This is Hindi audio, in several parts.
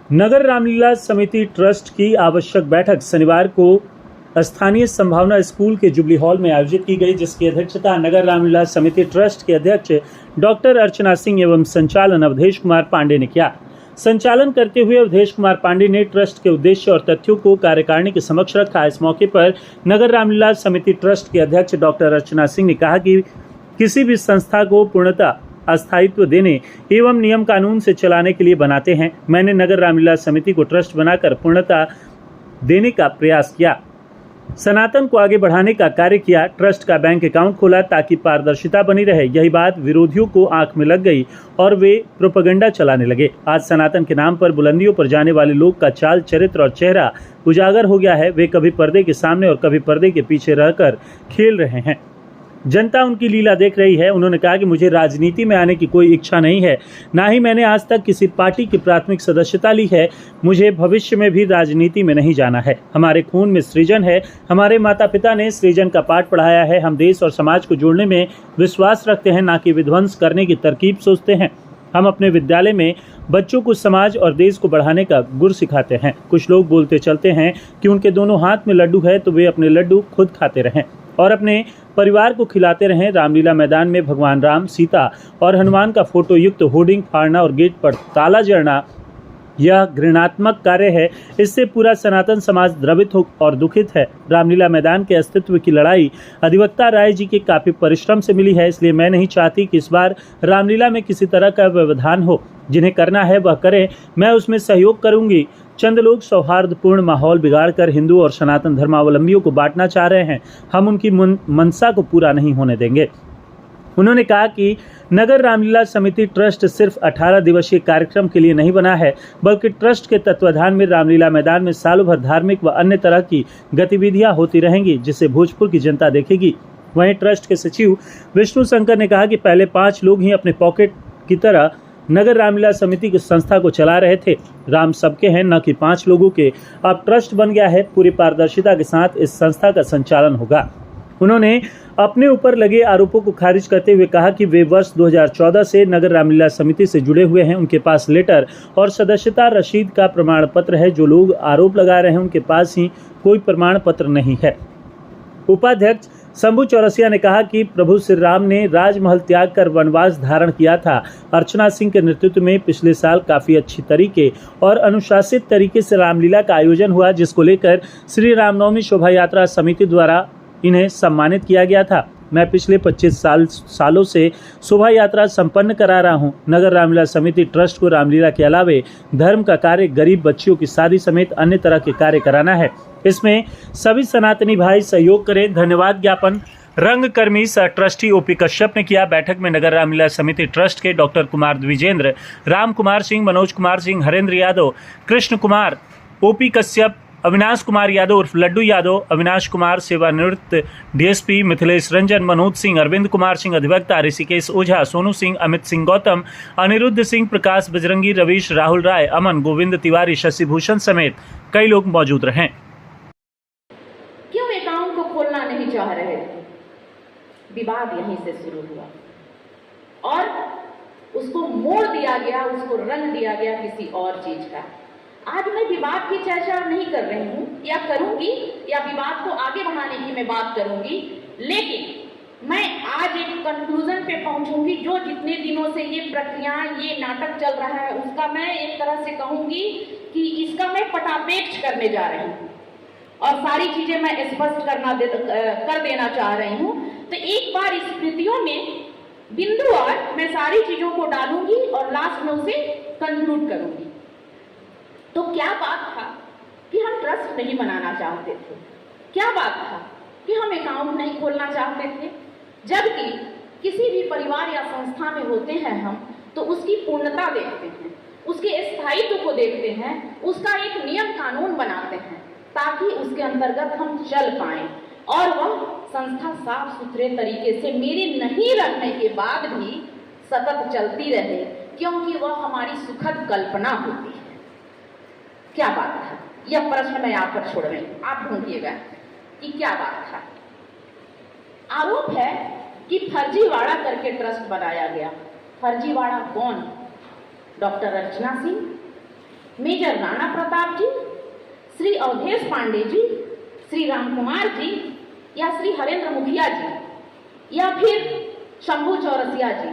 नगर रामलीला समिति ट्रस्ट की आवश्यक बैठक शनिवार को स्थानीय संभावना स्कूल के जुबली हॉल में आयोजित की गई, जिसकी अध्यक्षता नगर रामलीला समिति ट्रस्ट के अध्यक्ष डॉक्टर अर्चना सिंह एवं संचालन अवधेश कुमार पांडे ने किया। संचालन करते हुए अवधेश कुमार पांडे ने ट्रस्ट के उद्देश्य और तथ्यों को कार्यकारिणी के समक्ष रखा। इस मौके पर नगर रामलीला समिति ट्रस्ट के अध्यक्ष डॉक्टर अर्चना सिंह ने कहा कि किसी भी संस्था को पूर्णतः अस्थायित्व देने एवं नियम कानून से चलाने के लिए बनाते हैं। मैंने नगर रामलीला समिति को ट्रस्ट बनाकर पूर्णता देने का प्रयास किया, सनातन को आगे बढ़ाने का कार्य किया, ट्रस्ट का बैंक अकाउंट खोला ताकि पारदर्शिता बनी रहे। यही बात विरोधियों को आंख में लग गई और वे प्रोपेगेंडा चलाने लगे। आज सनातन के नाम पर बुलंदियों पर जाने वाले लोग का चाल चरित्र और चेहरा उजागर हो गया है। वे कभी पर्दे के सामने और कभी पर्दे के पीछे रहकर खेल रहे हैं। जनता उनकी लीला देख रही है। उन्होंने कहा कि मुझे राजनीति में आने की कोई इच्छा नहीं है, ना ही मैंने आज तक किसी पार्टी की प्राथमिक सदस्यता ली है। मुझे भविष्य में भी राजनीति में नहीं जाना है। हमारे खून में सृजन है। हमारे माता पिता ने सृजन का पाठ पढ़ाया है। हम देश और समाज को जोड़ने में विश्वास रखते हैं, ना कि विध्वंस करने की तरकीब सोचते हैं। हम अपने विद्यालय में बच्चों को समाज और देश को बढ़ाने का गुर सिखाते हैं। कुछ लोग बोलते चलते हैं कि उनके दोनों हाथ में लड्डू है, तो वे अपने लड्डू खुद खाते रहें और अपने परिवार को खिलाते रहें। रामलीला मैदान में भगवान राम, सीता और हनुमान का फोटो युक्त होर्डिंग फाड़ना और गेट पर ताला जड़ना यह घृणात्मक कार्य है। इससे पूरा सनातन समाज द्रवित और दुखित है। रामलीला मैदान के अस्तित्व की लड़ाई अधिवक्ता राय जी के काफी परिश्रम से मिली है, इसलिए मैं नहीं चाहती कि इस बार रामलीला में किसी तरह का व्यवधान हो। जिन्हें करना है वह करें, मैं उसमें सहयोग करूंगी। चंद लोग सौहार्दपूर्ण माहौल बिगाड़कर हिंदू और सनातन धर्मावलंबियों को बांटना चाह रहे हैं। हम उनकी मनसा को पूरा नहीं होने देंगे। उन्होंने कहा कि नगर रामलीला समिति ट्रस्ट सिर्फ 18 दिवसीय कार्यक्रम के लिए नहीं बना है, बल्कि ट्रस्ट के तत्वाधान में रामलीला मैदान में सालों भर धार्मिक व अन्य तरह की गतिविधियां होती रहेंगी, जिसे भोजपुर की जनता देखेगी। वहीं ट्रस्ट के सचिव विष्णु शंकर ने कहा कि पहले 5 लोग ही अपने पॉकेट की तरह नगर रामलीला समिति की संस्था को चला रहे थे। राम सबके हैं, न कि 5 लोगों के। अब ट्रस्ट बन गया है। पूरी पारदर्शिता के साथ इस संस्था का संचालन होगा। उन्होंने अपने ऊपर लगे आरोपों को खारिज करते हुए कहा कि वे वर्ष 2014 से नगर रामलीला समिति से जुड़े हुए हैं। उनके पास लेटर और सदस्यता रसीद का प्रमाण पत्र है। जो लोग आरोप लगा रहे हैं उनके पास ही कोई प्रमाण पत्र नहीं है। उपाध्यक्ष शंभू चौरसिया ने कहा कि प्रभु श्री राम ने राजमहल त्याग कर वनवास धारण किया था। अर्चना सिंह के नेतृत्व में पिछले साल काफी अच्छी तरीके और अनुशासित तरीके से रामलीला का आयोजन हुआ, जिसको लेकर श्री रामनवमी शोभा यात्रा समिति द्वारा इन्हें सम्मानित किया गया था। मैं पिछले 25 सालों से शोभा यात्रा संपन्न करा रहा हूं। नगर रामलीला समिति ट्रस्ट को रामलीला के अलावे धर्म का कार्य, गरीब बच्चियों की शादी समेत अन्य तरह के कार्य कराना है। इसमें सभी सनातनी भाई सहयोग करें। धन्यवाद ज्ञापन रंगकर्मी सह ट्रस्टी ओपी कश्यप ने किया। बैठक में नगर रामलीला समिति ट्रस्ट के डॉक्टर कुमार द्विजेंद्र, राम कुमार सिंह, मनोज कुमार सिंह, हरेंद्र यादव, कृष्ण कुमार, ओपी कश्यप, अविनाश कुमार यादव उर्फ लड्डू यादव, अविनाश कुमार सेवानिवृत्त डीएसपी, मिथिलेश रंजन, मनोज सिंह, अरविंद कुमार सिंह अधिवक्ता, ऋषिकेश ओझा, सोनू सिंह, अमित सिंह गौतम, अनिरुद्ध सिंह, प्रकाश बजरंगी, रवीश, राहुल राय, अमन, गोविंद तिवारी, शशि भूषण समेत कई लोग मौजूद रहे। क्यों अकाउंट को खोलना नहीं चाह रहे थे? विवाद यहीं से शुरू हुआ और उसको मोड़ दिया गया, उसको रंग दिया गया किसी और चीज का। आज मैं विवाद की चर्चा नहीं कर रही हूँ या करूंगी, या विवाद को आगे बढ़ाने की मैं बात करूंगी, लेकिन मैं आज एक कंक्लूजन पे पहुंचूंगी। जो जितने दिनों से ये प्रक्रिया, ये नाटक चल रहा है, उसका मैं एक तरह से कहूंगी कि इसका मैं पटापेक्ष करने जा रही हूँ और सारी चीजें मैं स्पष्ट कर देना चाह रही हूँ। तो एक बार स्मृतियों में बिंदुवार मैं सारी चीजों को डालूंगी और लास्ट में उसे कंक्लूड करूंगी। तो क्या बात था कि हम ट्रस्ट नहीं बनाना चाहते थे? क्या बात था कि हम अकाउंट नहीं खोलना चाहते थे? जबकि किसी भी परिवार या संस्था में होते हैं हम, तो उसकी पूर्णता देखते हैं, उसके स्थायित्व को देखते हैं, उसका एक नियम कानून बनाते हैं ताकि उसके अंतर्गत हम चल पाएं और वह संस्था साफ सुथरे तरीके से मेरे नहीं रहने के बाद भी सतत चलती रहे, क्योंकि वह हमारी सुखद कल्पना होती है। क्या बात था? यह प्रश्न मैं आप पर छोड़ रही हूं, आप ढूंढिएगा कि क्या बात था। आरोप है कि फर्जीवाड़ा करके ट्रस्ट बनाया गया। फर्जीवाड़ा कौन? डॉक्टर अर्चना सिंह, मेजर राणा प्रताप जी, श्री अवधेश पांडे जी, श्री राम कुमार जी, या श्री हरेंद्र मुखिया जी, या फिर शंभू चौरसिया जी,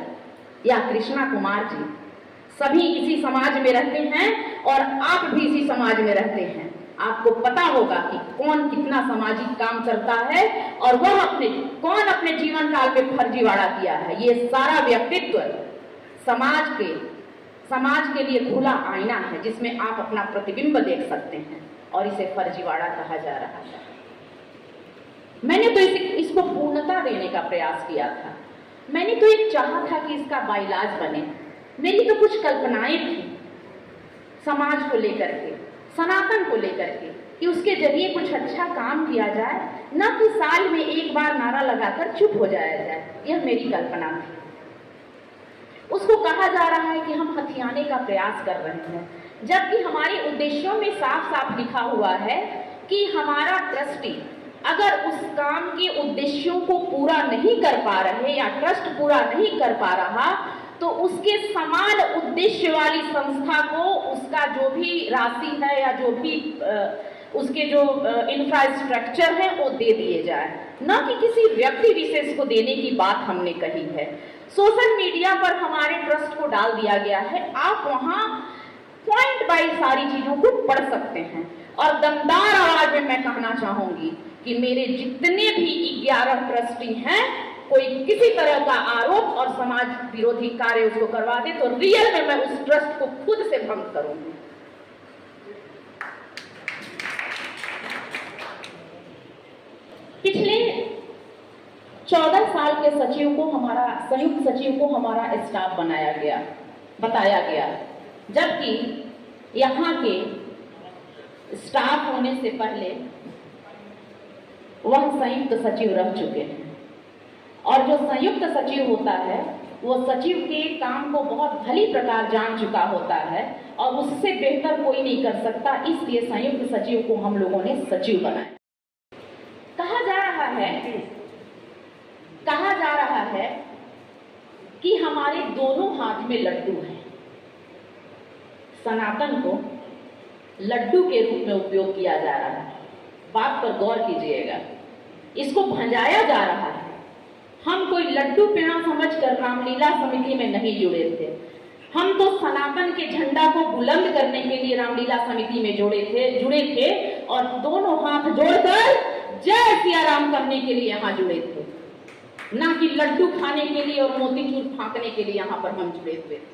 या कृष्णा कुमार जी, सभी इसी समाज में रहते हैं और आप भी इसी समाज में रहते हैं। आपको पता होगा कि कौन कितना सामाजिक काम करता है और वह कौन अपने जीवन काल में फर्जीवाड़ा किया है। ये सारा व्यक्तित्व समाज के लिए खुला आईना है जिसमें आप अपना प्रतिबिंब देख सकते हैं और इसे फर्जीवाड़ा कहा जा रहा है। मैंने तो इसको पूर्णता देने का प्रयास किया था। मैंने तो एक चाहा था कि इसका बाइलाज बने। मेरी तो कुछ कल्पनाएं थी समाज को लेकर के, सनातन को लेकर के, कि उसके जरिए कुछ अच्छा काम किया जाए, न कि साल में एक बार नारा लगाकर चुप हो जाया जाए। यह मेरी कल्पना थी। उसको कहा जा रहा है कि हम हथियाने का प्रयास कर रहे हैं, जबकि हमारे उद्देश्यों में साफ साफ लिखा हुआ है कि हमारा ट्रस्टी अगर उस काम के उद्देश्यों को पूरा नहीं कर पा रहे या ट्रस्ट पूरा नहीं कर पा रहा तो उसके समान उद्देश्य वाली संस्था को उसका जो भी राशि है या जो भी उसके जो इंफ्रास्ट्रक्चर है वो दे दिए जाए, न कि किसी व्यक्ति विशेष को देने की बात हमने कही है। सोशल मीडिया पर हमारे ट्रस्ट को डाल दिया गया है, आप वहां पॉइंट बाई सारी चीजों को पढ़ सकते हैं। और दमदार आवाज में मैं कहना चाहूंगी कि मेरे जितने भी 11 ट्रस्टी हैं, कोई किसी तरह का आरोप और समाज विरोधी कार्य उसको करवा दे तो रियल में मैं उस ट्रस्ट को खुद से भंग करूंगी। पिछले 14 साल के सचिव को संयुक्त सचिव को हमारा स्टाफ बताया गया, जबकि यहाँ के स्टाफ होने से पहले वह संयुक्त सचिव रह चुके हैं। और जो संयुक्त सचिव होता है वो सचिव के काम को बहुत भली प्रकार जान चुका होता है और उससे बेहतर कोई नहीं कर सकता, इसलिए संयुक्त सचिव को हम लोगों ने सचिव बनाया। कहा जा रहा है कि हमारे दोनों हाथ में लड्डू हैं। सनातन को लड्डू के रूप में उपयोग किया जा रहा है। बात पर गौर कीजिएगा, इसको भंजाया जा रहा है। हम कोई लड्डू पेड़ा समझकर रामलीला समिति में नहीं जुड़े थे। हम तो सनातन के झंडा को बुलंद करने के लिए रामलीला समिति में जुड़े थे और दोनों हाथ जोड़कर जय सिया राम करने के लिए यहाँ जुड़े थे, ना कि लड्डू खाने के लिए और मोतीचूर फांकने के लिए यहाँ पर हम जुड़े हुए थे।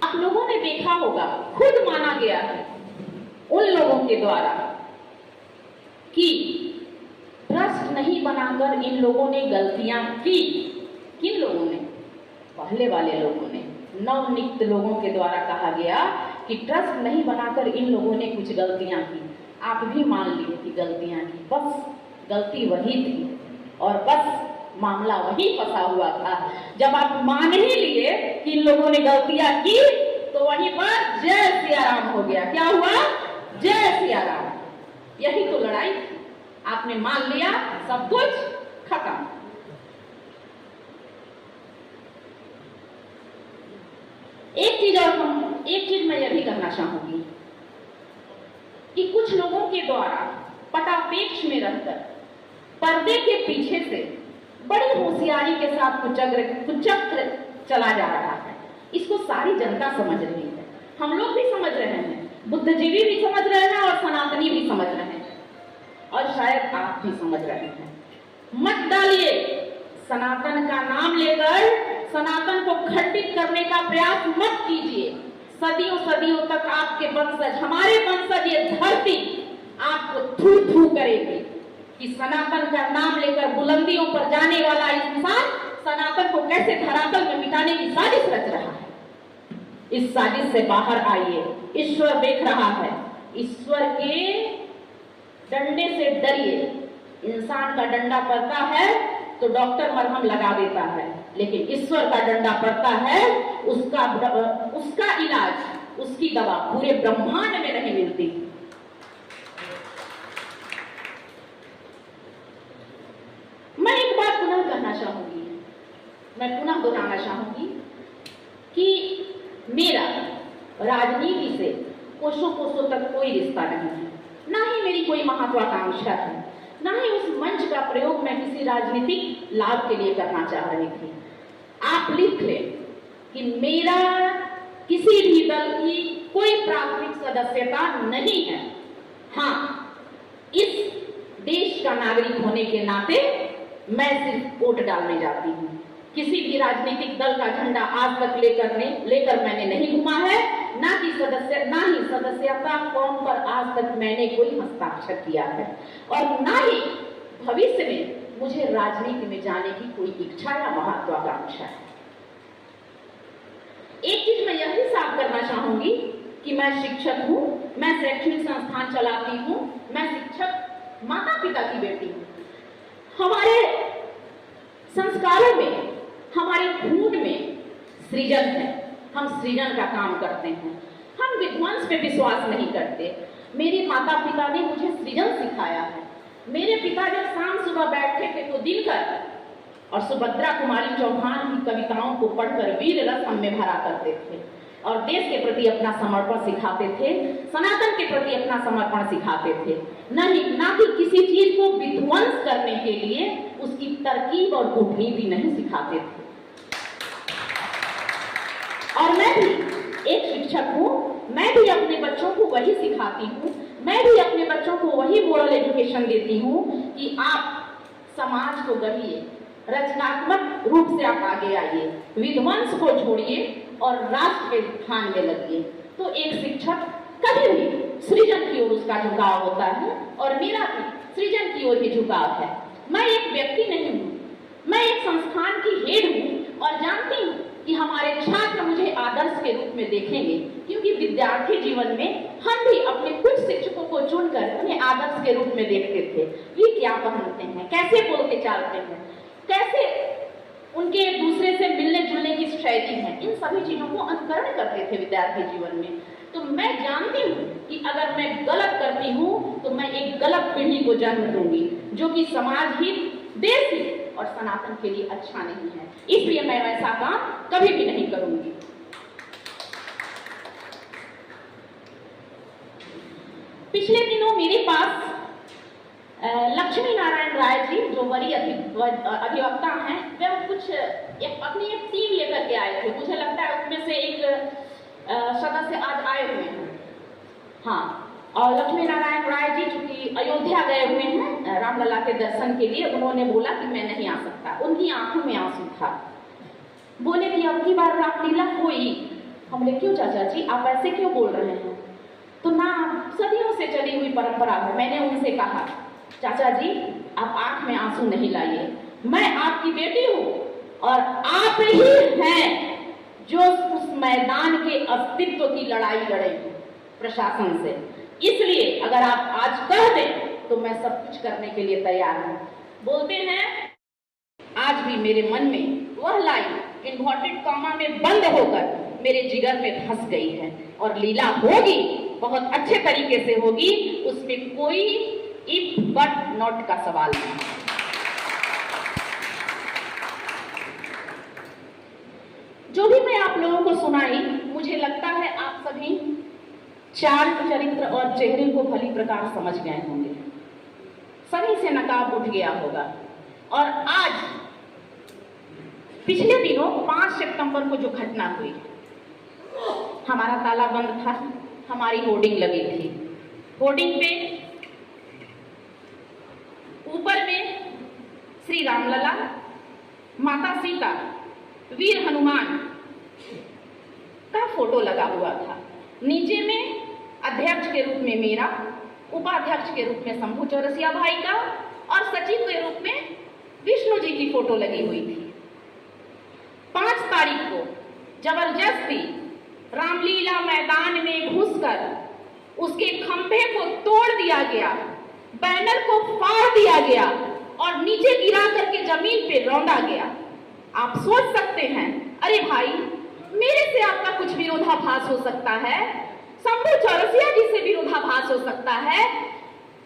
आप लोगों ने देखा होगा, खुद माना गया है उन लोगों के द्वारा कि ट्रस्ट नहीं बनाकर इन लोगों ने गलतियां की। किन लोगों ने? पहले वाले लोगों ने, नवनियुक्त लोगों के द्वारा कहा गया कि ट्रस्ट नहीं बनाकर इन लोगों ने कुछ गलतियां की। आप भी मान लिए कि गलतियां की, बस गलती वही थी और बस मामला वही फंसा हुआ था। जब आप मान ही लिए कि इन लोगों ने गलतियां की तो वहीं पर जय सिया राम हो गया। क्या हुआ? जय सिया राम। यही तो लड़ाई थी। आपने मान लिया, सब कुछ खत्म। एक चीज मैं यह भी कहना चाहूंगी कि कुछ लोगों के द्वारा पटापेक्ष में रहकर पर्दे के पीछे से बड़ी होशियारी के साथ कुचक्र चला जा रहा है। इसको सारी जनता समझ रही है, हम लोग भी समझ रहे हैं, बुद्धिजीवी भी समझ रहे हैं और सनातनी भी समझ रहे हैं और शायद आप भी समझ रहे हैं। मत डालिए, सनातन का नाम लेकर सनातन को खंडित करने का प्रयास मत कीजिए। सदियों सदियों तक आपके वंशज, हमारे वंशज, ये धरती आपको थू थू करेगी कि सनातन का नाम लेकर बुलंदियों पर जाने वाला इंसान सनातन को कैसे धरातल में मिटाने की साजिश रच रहा है। इस साजिश से बाहर आइए, ईश्वर देख रहा है। ईश्वर के डंडे से डरिए। इंसान का डंडा पड़ता है तो डॉक्टर मरहम लगा देता है, लेकिन ईश्वर का डंडा पड़ता है, उसका इलाज, उसकी दवा पूरे ब्रह्मांड में नहीं मिलती। मैं एक बात पुनः कहना मैं पुनः दोहराना चाहूंगी कि मेरा राजनीति से कोसों कोसों तक कोई रिश्ता नहीं है, ना ही मेरी कोई महत्वाकांक्षा है, ना ही उस मंच का प्रयोग मैं किसी राजनीतिक लाभ के लिए करना चाह रही थी। आप लिख लें कि मेरा किसी भी दल की कोई प्राथमिक सदस्यता नहीं है। हाँ, इस देश का नागरिक होने के नाते मैं सिर्फ वोट डालने जाती हूँ। किसी भी राजनीतिक दल का झंडा आज तक लेकर मैंने नहीं घुमा है, ना ही सदस्यता फॉर्म पर आज तक मैंने कोई हस्ताक्षर किया है, और ना ही भविष्य में मुझे राजनीति में जाने की कोई इच्छा या महत्वाकांक्षा है। एक चीज मैं यही साफ करना चाहूंगी कि मैं शिक्षक हूं, मैं शैक्षणिक संस्थान चलाती हूं, मैं शिक्षक माता पिता की बेटी हूं। हमारे संस्कारों में, हमारी खून में सृजन है, हम सृजन का काम करते हैं, हम विध्वंस पे विश्वास नहीं करते। मेरे माता पिता ने मुझे सृजन सिखाया है। मेरे पिता जब शाम सुबह बैठते थे तो दिनकर और सुभद्रा कुमारी चौहान की कविताओं को पढ़कर वीर रस हम में भरा करते थे और देश के प्रति अपना समर्पण सिखाते थे, सनातन के प्रति अपना समर्पण सिखाते थे, ना कि किसी चीज को विध्वंस करने के लिए उसकी तरकीब और कूटनीति नहीं सिखाते थे। और मैं भी एक शिक्षक हूँ, मैं भी अपने बच्चों को वही सिखाती हूँ, मैं भी अपने बच्चों को वही मोरल एजुकेशन देती हूँ कि आप समाज को गढ़िए, रचनात्मक रूप से आप आगे आइए, विध्वंस को छोड़िए और राष्ट्र के उत्थान में लगिए। तो एक शिक्षक कभी भी सृजन की ओर उसका झुकाव होता है और मेरा भी सृजन की ओर ही झुकाव है। मैं एक व्यक्ति नहीं हूँ, मैं एक संस्थान की हेड हूँ और जानती हूँ कि हमारे छात्र मुझे आदर्श के रूप में देखेंगे, क्योंकि विद्यार्थी जीवन में हम भी अपने कुछ शिक्षकों को चुनकर उन्हें आदर्श के रूप में देखते थे। ये क्या पहनते हैं, कैसे बोलते चालते हैं, कैसे उनके दूसरे से मिलने जुलने की शैली है, इन सभी चीजों को अनुकरण करते थे विद्यार्थी जीवन में। तो मैं जानती हूँ कि अगर मैं गलत करती हूँ तो मैं एक गलत पीढ़ी को जन्म दूंगी जो कि समाज हित, देश हित और सनातन के लिए अच्छा नहीं है। इसलिए मैं वैसा काम कभी भी नहीं करूंगी। पिछले दिनों मेरे पास लक्ष्मी नारायण राय जी, जो वरीय अधिवक्ता हैं, वे कुछ अपनी एक टीम लेकर के आए थे। मुझे लगता है उनमें से एक सदस्य आज आए हुए हैं। हाँ, और लक्ष्मी नारायण राय जी चूंकि अयोध्या गए हुए हैं रामलला के दर्शन के लिए, उन्होंने बोला कि मैं नहीं आ सकता। उनकी आंखों में आंसू था। बोले कि अब की बार रामलीला हुई। हमने क्यों चाचा जी, आप ऐसे क्यों बोल रहे हैं? तो ना, सदियों से चली हुई परंपरा है। मैंने उनसे कहा, चाचा जी आप आंख में आंसू नहीं लाइए, मैं आपकी बेटी हूँ और आप ही हैं जो उस मैदान के अस्तित्व की लड़ाई लड़े प्रशासन से। इसलिए अगर आप आज कह दें तो मैं सब कुछ करने के लिए तैयार हूँ। बोलते हैं, आज भी मेरे मन में वह लाइन इन्वर्टेड कॉमा में बंद होकर मेरे जिगर में धंस गई है और लीला होगी, बहुत अच्छे तरीके से होगी, उसमें कोई इफ बट नॉट का सवाल नहीं। जो भी मैं आप लोगों को सुनाई, मुझे लगता है आप सभी चार चरित्र और चेहरे को भली प्रकार समझ गए होंगे, सभी से नकाब उठ गया होगा। और आज पिछले दिनों 5 सितंबर को जो घटना हुई, हमारा ताला बंद था, हमारी होर्डिंग लगी थी। होर्डिंग पे ऊपर में श्री रामलला, माता सीता, वीर हनुमान का फोटो लगा हुआ था। नीचे में अध्यक्ष के रूप में मेरा, उपाध्यक्ष के रूप में शंभू चौरसिया भाई का और सचिव के रूप में विष्णु जी की फोटो लगी हुई थी। 5 तारीख को जबरदस्ती रामलीला मैदान में घुसकर उसके खंभे को तोड़ दिया गया, बैनर को फाड़ दिया गया और नीचे गिरा करके जमीन पे रौंदा गया। आप सोच सकते हैं, अरे भाई मेरे से आपका कुछ विरोधाभास हो सकता है, शंभू चौरसिया जी से विरोधाभास हो सकता है,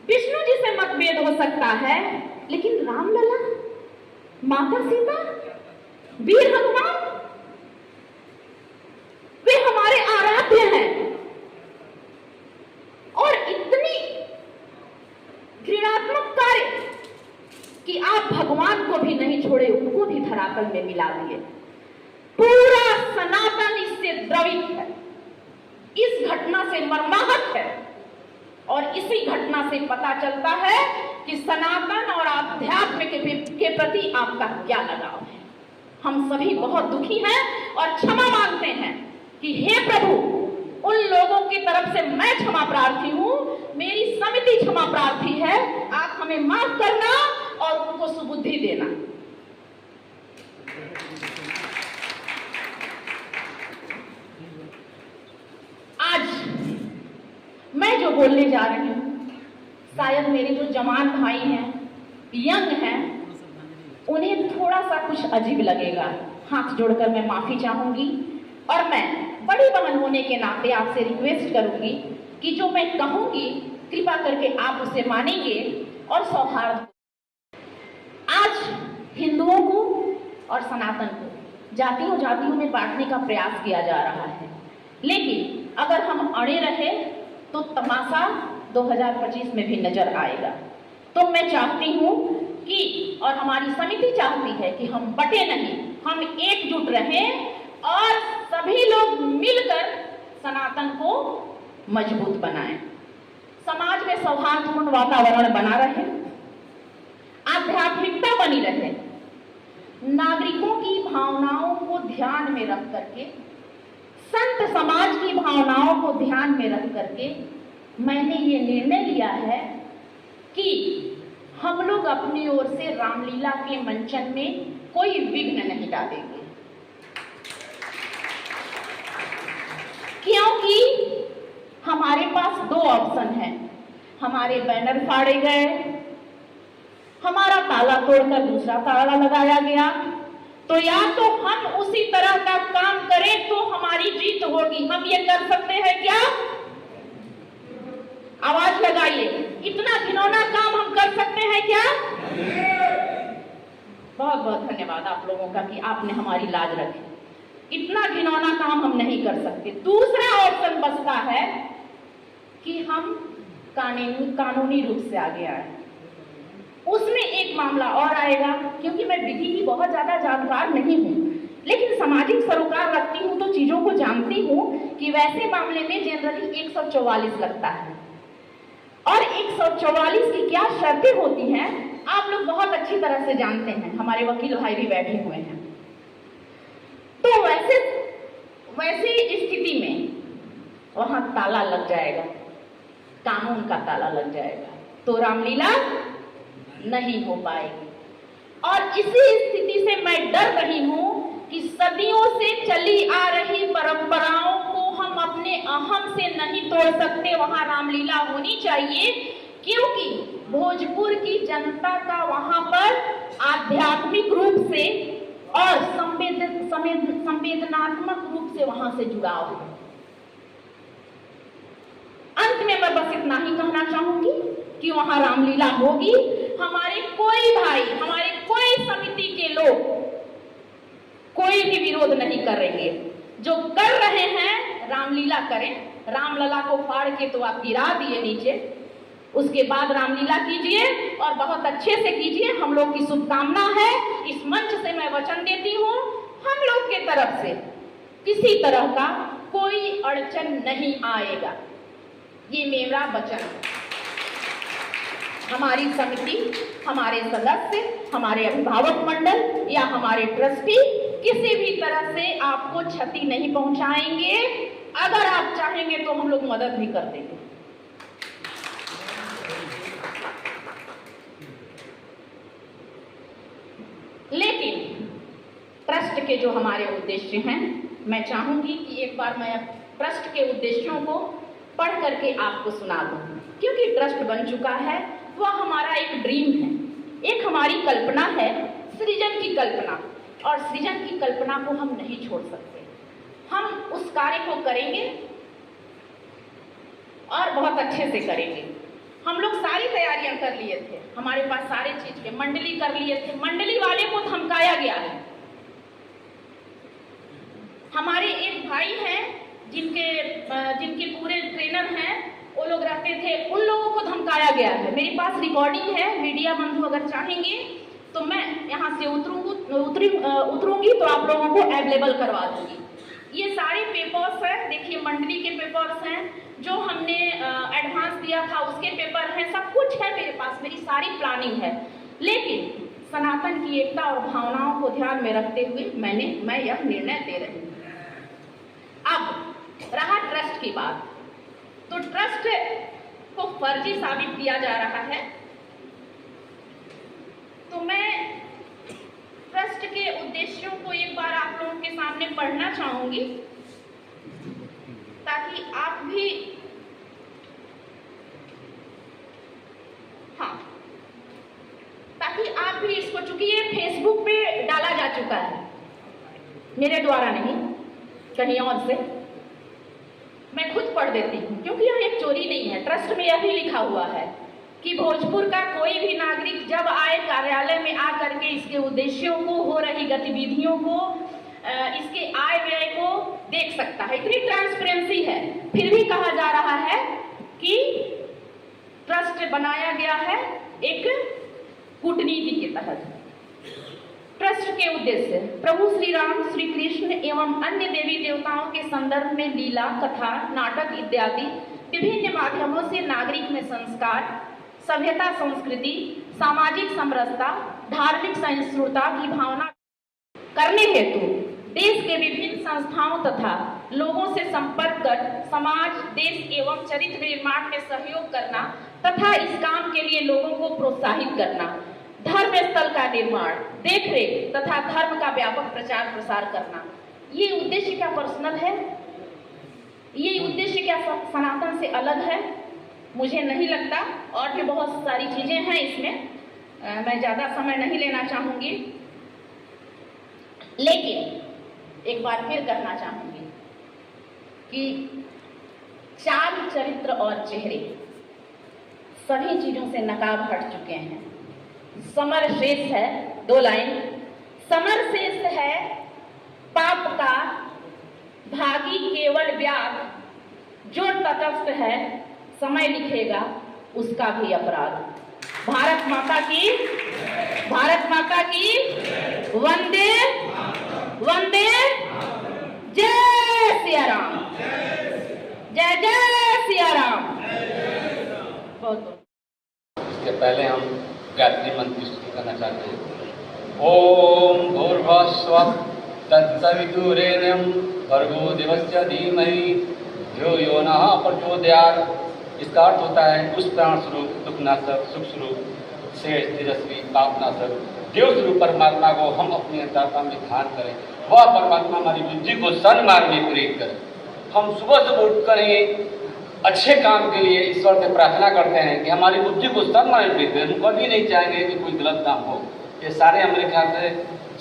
विष्णु जी से मतभेद हो सकता है, लेकिन रामलला, माता सीता, वीर हनुमान वे हमारे आराध्य हैं और इतनी घृणात्मक कार्य कि आप भगवान को भी नहीं छोड़े, उनको भी धरातल में मिला दिए। पूरा सनातन इससे द्रवित है, इस घटना से मर्माहत है और इसी घटना से पता चलता है कि सनातन और आध्यात्म के प्रति आपका क्या लगाव है। हम सभी बहुत दुखी हैं और क्षमा मांगते हैं कि हे प्रभु, उन लोगों की तरफ से मैं क्षमा प्रार्थी हूं, मेरी समिति क्षमा प्रार्थी है। आप हमें माफ करना और उनको सुबुद्धि देना। आज मैं जो बोलने जा रही हूं, शायद मेरे जो जवान भाई हैं, यंग हैं, उन्हें थोड़ा सा कुछ अजीब लगेगा। हाथ जोड़कर मैं माफी चाहूंगी और मैं बड़ी बहन होने के नाते आपसे रिक्वेस्ट करूंगी कि जो मैं कहूंगी कृपा करके आप उसे मानेंगे और सौहार्द। आज हिंदुओं को और सनातन को जातियों में बांटने का प्रयास किया जा रहा है, लेकिन अगर हम अड़े रहे तो तमाशा 2025 में भी नजर आएगा। तो मैं चाहती हूं कि, और हमारी समिति चाहती है कि हम बटे नहीं, हम एकजुट रहें और सभी लोग मिलकर सनातन को मजबूत बनाएं। समाज में सौहार्दपूर्ण वातावरण बना रहे, आध्यात्मिकता बनी रहे, नागरिकों की भावनाओं को ध्यान में रख करके, संत समाज की भावनाओं को ध्यान में रख करके मैंने ये निर्णय लिया है कि हम लोग अपनी ओर से रामलीला के मंचन में कोई विघ्न नहीं डालेंगे, क्योंकि हमारे पास दो ऑप्शन हैं। हमारे बैनर फाड़े गए, हमारा ताला तोड़कर दूसरा ताला लगाया गया, तो या तो हम उसी तरह का काम करें तो हमारी जीत होगी। हम ये कर सकते हैं क्या? आवाज लगाइए, इतना घिनौना काम हम कर सकते हैं क्या? बहुत बहुत धन्यवाद आप लोगों का कि आपने हमारी लाज रखी। इतना घिनौना काम हम नहीं कर सकते। दूसरा ऑप्शन बचता है कि हम कानूनी रूप से आगे आए। उसमें एक मामला और आएगा, क्योंकि मैं विधि की बहुत ज्यादा जानकार नहीं हूं, लेकिन सामाजिक सरोकार रखती हूं तो चीजों को जानती हूं कि वैसे मामले में जनरली 144 लगता है और 144 की क्या शर्तें होती हैं आप लोग बहुत अच्छी तरह से जानते हैं। हमारे वकील भाई भी बैठे हुए हैं। तो वैसी स्थिति में वहां ताला लग जाएगा, कानून का ताला लग जाएगा, तो रामलीला नहीं हो पाएगी। और इसी स्थिति से मैं डर रही हूं कि सदियों से चली आ रही परंपराओं को हम अपने अहम से नहीं तोड़ सकते। वहां रामलीला होनी चाहिए, क्योंकि भोजपुर की जनता का वहां पर आध्यात्मिक रूप से और संवेदनात्मक रूप से वहां से जुड़ाव है। अंत में मैं बस इतना ही कहना चाहूंगी कि वहां रामलीला होगी। हमारे कोई भाई, हमारे कोई समिति के लोग कोई भी विरोध नहीं करेंगे। जो कर रहे हैं रामलीला करें। रामलला को फाड़ के तो आप गिरा दिए नीचे, उसके बाद रामलीला कीजिए और बहुत अच्छे से कीजिए। हम लोग की शुभकामना है। इस मंच से मैं वचन देती हूँ, हम लोग के तरफ से किसी तरह का कोई अड़चन नहीं आएगा। ये मेरा वचन है। हमारी समिति, हमारे सदस्य, हमारे अभिभावक मंडल या हमारे ट्रस्टी किसी भी तरह से आपको क्षति नहीं पहुंचाएंगे। अगर आप चाहेंगे तो हम लोग मदद भी कर देंगे। लेकिन ट्रस्ट के जो हमारे उद्देश्य हैं, मैं चाहूंगी कि एक बार मैं ट्रस्ट के उद्देश्यों को पढ़ करके आपको सुना दूं, क्योंकि ट्रस्ट बन चुका है। वह हमारा एक ड्रीम है, एक हमारी कल्पना है, सृजन की कल्पना। और सृजन की कल्पना को हम नहीं छोड़ सकते। हम उस कार्य को करेंगे और बहुत अच्छे से करेंगे। हम लोग सारी तैयारियां कर लिए थे, हमारे पास सारे चीज के मंडली कर लिए थे। मंडली वाले को धमकाया गया है हमारे एक भाई हैं जिनके पूरे ट्रेनर हैं, वो लोग रहते थे, उन लोगों को धमकाया गया है। मेरे पास रिकॉर्डिंग है, मीडिया बंधु अगर चाहेंगे तो मैं यहाँ से उतरूंगी तो आप लोगों को अवेलेबल करवा दूंगी। ये सारे पेपर्स हैं, देखिए मंडली के पेपर्स हैं, जो हमने एडवांस दिया था उसके पेपर हैं, सब कुछ है मेरे पास, मेरी सारी प्लानिंग है। लेकिन सनातन की एकता और भावनाओं को ध्यान में रखते हुए मैं यह निर्णय दे रही हूँ। अब रहा ट्रस्ट की बात, तो ट्रस्ट को फर्जी साबित किया जा रहा है, तो मैं ट्रस्ट के उद्देश्यों को एक बार आप लोगों के सामने पढ़ना चाहूंगी, ताकि आप भी इसको, चूंकि ये फेसबुक पे डाला जा चुका है, मेरे द्वारा नहीं, कहीं और से, मैं खुद पढ़ देती हूँ, क्योंकि यह एक चोरी नहीं है। ट्रस्ट में यह भी लिखा हुआ है कि भोजपुर का कोई भी नागरिक जब आए कार्यालय में आकर के इसके उद्देश्यों को, हो रही गतिविधियों को, इसके आय व्यय को देख सकता है। इतनी ट्रांसपेरेंसी है, फिर भी कहा जा रहा है कि ट्रस्ट बनाया गया है एक कूटनीति के तहत। ट्रस्ट के उद्देश्य प्रभु श्री राम, श्री कृष्ण एवं अन्य देवी देवताओं के संदर्भ में लीला, कथा, नाटक इत्यादि विभिन्न माध्यमों से नागरिक में संस्कार, सभ्यता, संस्कृति, सामाजिक समरसता, धार्मिक सहिष्णुता की भावना करने हेतु देश के विभिन्न संस्थाओं तथा लोगों से संपर्क कर समाज, देश एवं चरित्र निर्माण में सहयोग करना तथा इस काम के लिए लोगों को प्रोत्साहित करना, धर्म स्थल का निर्माण, देखरेख तथा धर्म का व्यापक प्रचार प्रसार करना। ये उद्देश्य क्या पर्सनल है? ये उद्देश्य क्या सनातन से अलग है? मुझे नहीं लगता। और भी बहुत सारी चीजें हैं इसमें, मैं ज्यादा समय नहीं लेना चाहूंगी, लेकिन एक बार फिर कहना चाहूंगी कि चाल, चरित्र और चेहरे सभी चीजों से नकाब हट चुके हैं। समर शेष है, 2 लाइन। समर शेष है पाप का, भागी केवल व्याग, जो तटस्थ है समय लिखेगा उसका भी अपराध। भारत माता की, भारत माता की वंदे वंदे, जय सिया राम, जय जय सिया राम। बहुत इसके पहले हम गायत्री मंत्र स्तुति करना चाहते हैं। ओम भूर्भुवस्सुवः तत्सवितुर्वरेण्यं भर्गो देवस्य धीमहि धियो यो नः प्रचोदयात्। इसका अर्थ होता है उस प्राण स्वरूप, दुखनाशक, सुख स्वरूप, श्रेष्ठ, तेजस्वी, पापनाशक देव स्वरूप परमात्मा को हम अपनी अंतरात्मा में ध्यान करें। वह परमात्मा हमारी बुद्धि को सन्मार्ग में प्रेरित करे। हम सुबह सुबह उठकर ही अच्छे काम के लिए ईश्वर से प्रार्थना करते हैं कि हमारी बुद्धि को सन्मार्ग में प्रेरित करें। हम कभी नहीं चाहेंगे कि कोई गलत काम हो। ये सारे हमारे ख्याल से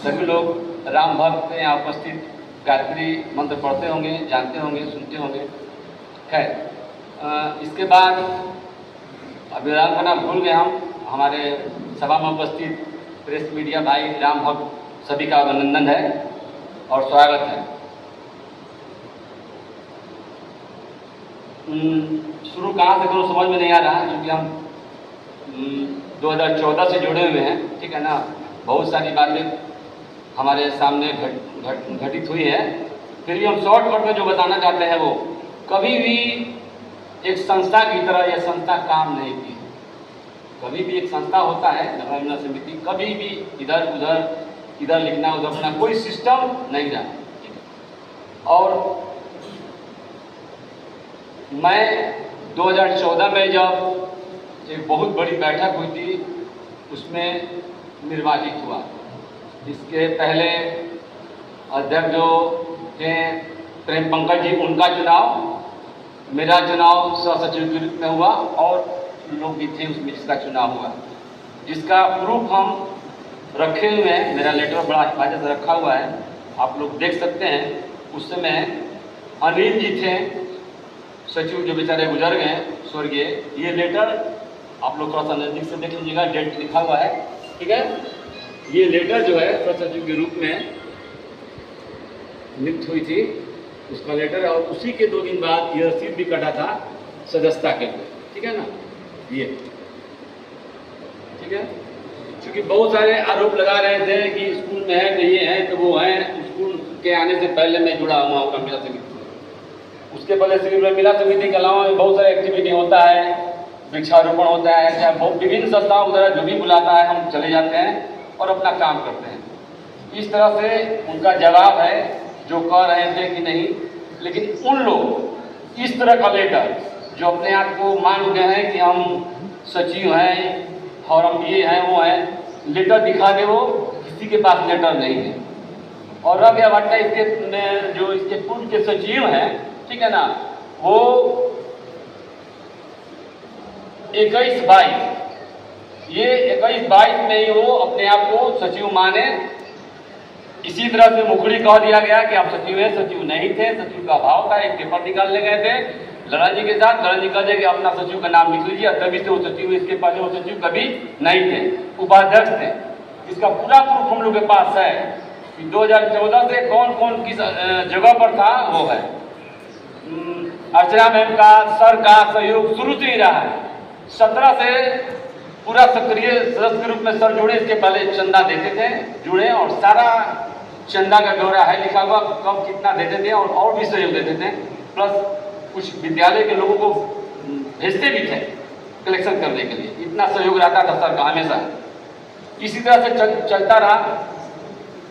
सभी लोग राम भक्त यहाँ उपस्थित गायत्री मंत्र पढ़ते होंगे, जानते होंगे, सुनते होंगे। खैर, इसके बाद अभी राम का नाम भूल गए हम। हमारे सभा में उपस्थित प्रेस मीडिया भाई, राम भक्त सभी का अभिनंदन है और स्वागत है। शुरू कहाँ से करूँ समझ में नहीं आ रहा है, क्योंकि हम 2014 से जुड़े हुए हैं, ठीक है ना। बहुत सारी बातें हमारे सामने घटित हुई है। फिर भी हम शॉर्टकट में जो बताना चाहते हैं वो, कभी भी एक संस्था की तरह यह संस्था काम नहीं की। कभी भी एक संस्था होता है नगर योजना समिति, कभी भी इधर उधर, इधर लिखना उधर लिखना, कोई सिस्टम नहीं रहा। और मैं 2014 में जब एक बहुत बड़ी बैठक हुई थी उसमें निर्वाचित हुआ। इसके पहले अध्यक्ष जो थे प्रेम पंकज जी, उनका चुनाव, मेरा चुनाव सचिव के रूप में हुआ और लोग भी थे उसमें जिसका चुनाव हुआ, जिसका प्रूफ हम रखे हुए हैं। मेरा लेटर बड़ा हिफाजत से रखा हुआ है, आप लोग देख सकते हैं। उस समय अनिल जी थे सचिव, जो बेचारे गुजर गए स्वर्गीय। ये लेटर आप लोग थोड़ा सा नज़दीक से देख लीजिएगा, डेट लिखा हुआ है, ठीक है। ये लेटर जो है सचिव के रूप में नियुक्त हुई थी उसका लेटर, और उसी के 2 दिन बाद ये रसीद भी कटा था सदस्यता के लिए। ठीक है ना, ये ठीक है। क्योंकि बहुत सारे आरोप लगा रहे थे कि स्कूल में है तो ये है तो वो है। स्कूल के आने से पहले मैं जुड़ा हुआ हूँ रमीला समिति से। उसके पहले श्री रमीला समिति के अलावा बहुत सारे एक्टिविटी होता है, वृक्षारोपण होता है, चाहे बहुत विभिन्न संस्थाओं द्वारा जो भी बुलाता है हम चले जाते हैं और अपना काम करते हैं। इस तरह से उनका जवाब है जो कह रहे थे कि नहीं, लेकिन उन लोग इस तरह का लेटर जो अपने आप को मान गए हैं कि हम सचिव हैं और हम ये हैं वो हैं, लेटर दिखा दे, वो किसी के पास लेटर नहीं है। और रवि भट्टा इसके जो इसके पूर्व के सचिव हैं, ठीक है ना, वो 21-22 ये 21-22 में ही वो अपने आप को सचिव माने। इसी तरह से मुखड़ी कह दिया गया कि आप सचिव हैं, सचिव नहीं थे, सचिव का अभाव था। एक पेपर निकालने गए थे ललन जी के साथ, ललन जी कह दिया कि अपना सचिव का नाम लिख लीजिए, तभी से वो सचिव, इसके पहले वो सचिव कभी नहीं थे, उपाध्यक्ष थे। इसका पूरा प्रूफ हम लोग के पास है कि 2014 से कौन कौन किस जगह पर था वो है। अर्चना मैम का सर का सहयोग शुरू से ही रहा है। 17 से पूरा सक्रिय सदस्य के रूप में सर जुड़े, इसके पहले चंदा देते थे, जुड़े, और सारा चंदा का ब्यौरा है लिखा हुआ, कब कितना देते थे और भी सहयोग देते थे। प्लस कुछ विद्यालय के लोगों को भेजते भी थे कलेक्शन करने के लिए, इतना सहयोग रहता था सर का हमेशा। इसी तरह से चलता रहा।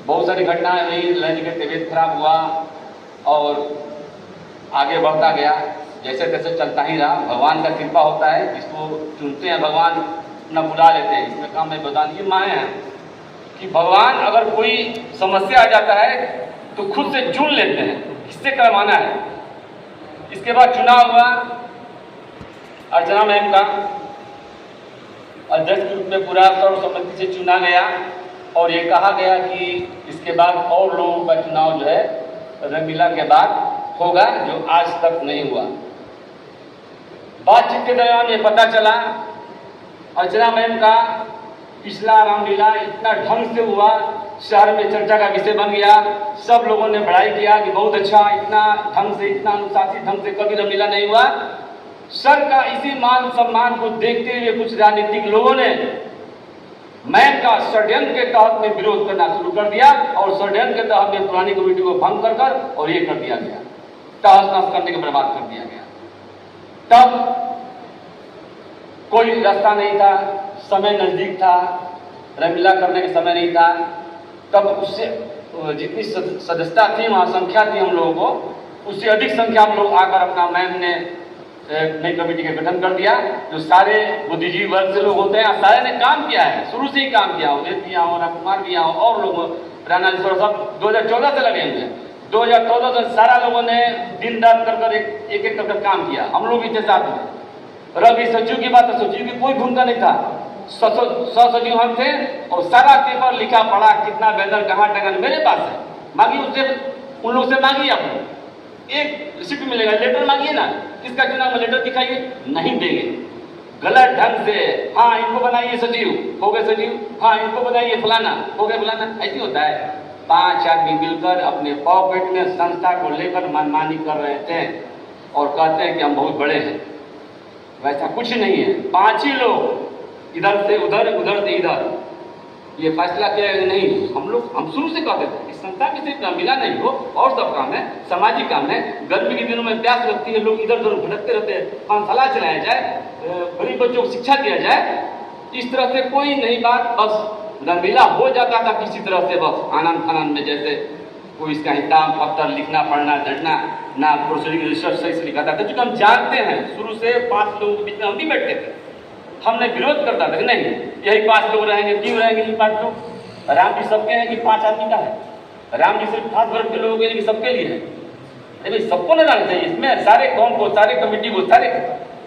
बहुत सारी घटनाएं हुई, ललन की तबीयत खराब हुआ और आगे बढ़ता गया, जैसे तैसे चलता ही रहा। भगवान का कृपा होता है, जिसको चुनते हैं भगवान न बुला लेते हैं। इसमें काम में बता ये माने हैं कि भगवान अगर कोई समस्या आ जाता है तो खुद से चुन लेते हैं किससे करवाना है। इसके बाद चुनाव हुआ, अर्चना मैम का अध्यक्ष के रूप में पूरा सर्वसम्मति से चुना गया और ये कहा गया कि इसके बाद और लोगों का चुनाव जो है रंगीला के बाद होगा, जो आज तक नहीं हुआ। बातचीत के दौरान ये पता चला अर्चना मैम का पिछला रामलीला इतना ढंग से हुआ, शहर में चर्चा का विषय बन गया। सब लोगों ने बड़ाई किया कि बहुत अच्छा, इतना ढंग से, इतना अनुशासित ढंग से कभी रामलीला नहीं हुआ। सर का इसी मान सम्मान को देखते हुए कुछ राजनीतिक लोगों ने मैम का षड्यंत्र के तहत में विरोध करना शुरू कर दिया और षड्यंत्र के तहत में पुरानी कमेटी को भंग कर और ये कर दिया गया, तहस नहस करने के बर्बाद कर दिया गया। तब कोई रास्ता नहीं था, समय नजदीक था, रामलीला करने का समय नहीं था। तब उससे जितनी सदस्यता थी, वहाँ संख्या थी हम लोगों को, उससे अधिक संख्या हम लोग आकर अपना मैम ने नई कमेटी का गठन कर दिया। जो सारे बुद्धिजीवी वर्ग से लोग होते हैं, सारे ने काम किया है, शुरू से ही काम किया, उदय भी हो, राम कुमार भी हो और लोग, राना सब 2014 से लगे हुए हैं। 2014 से सारा लोगों ने दिन रात कर एक कर काम किया। हम लोग भी थे साथ में। रवि सचिव की बात, सचिव की कोई भूमिका नहीं था, सचिव हम थे और सारा पेपर लिखा पढ़ा, कितना बैनर कहाँ टंगन मेरे पास है। मांगी उससे, उन लोग से मांगिए, आपको एक रिसिप्ट मिलेगा, लेटर मांगिए ना, किसका चुनाव में लेटर दिखाइए, नहीं देंगे। गलत ढंग से, हाँ इनको बनाइए सचिव, हो गए सचिव, हाँ इनको बनाइए फलाना, हो गए फलाना, ऐसी होता है। 5 आदमी मिलकर अपने पॉकेट में संस्था को लेकर मनमानी कर रहे थे और कहते हैं कि हम बहुत बड़े हैं। वैसा कुछ नहीं है। 5 ही लोग इधर से उधर, उधर से इधर, ये फैसला किया नहीं। हम शुरू से कहते थे इस संस्था में सिर्फ मिला नहीं हो और सब काम है, सामाजिक काम है। गर्मी के दिनों में प्यास लगती है, लोग इधर उधर भटकते रहते हैं, पानशाला चलाया जाए, गरीब बच्चों को शिक्षा दिया जाए। इस तरह से कोई नहीं बात, बस रामलीला हो जाता था किसी तरह से, बस आनंद फानंद में, जैसे कोई इसका हिसाब पत्थर लिखना पढ़ना डरना ना, प्रोसीडिंग रिसर्च सही से लिखा था। क्योंकि हम जानते हैं शुरू से 5 लोगों के बीच में हम भी बैठते थे, हमने विरोध करता था कि नहीं यही 5 लोग रहेंगे, क्यों रहेंगे ये 5 लोग। राम जी सबके हैं कि 5 आदमी का है? राम जी सिर्फ खास वर्ग के लोगों के लिए, सबके लिए है? अरे सबको न रहना चाहिए इसमें, सारे कौम को, सारे कमेटी को, सारे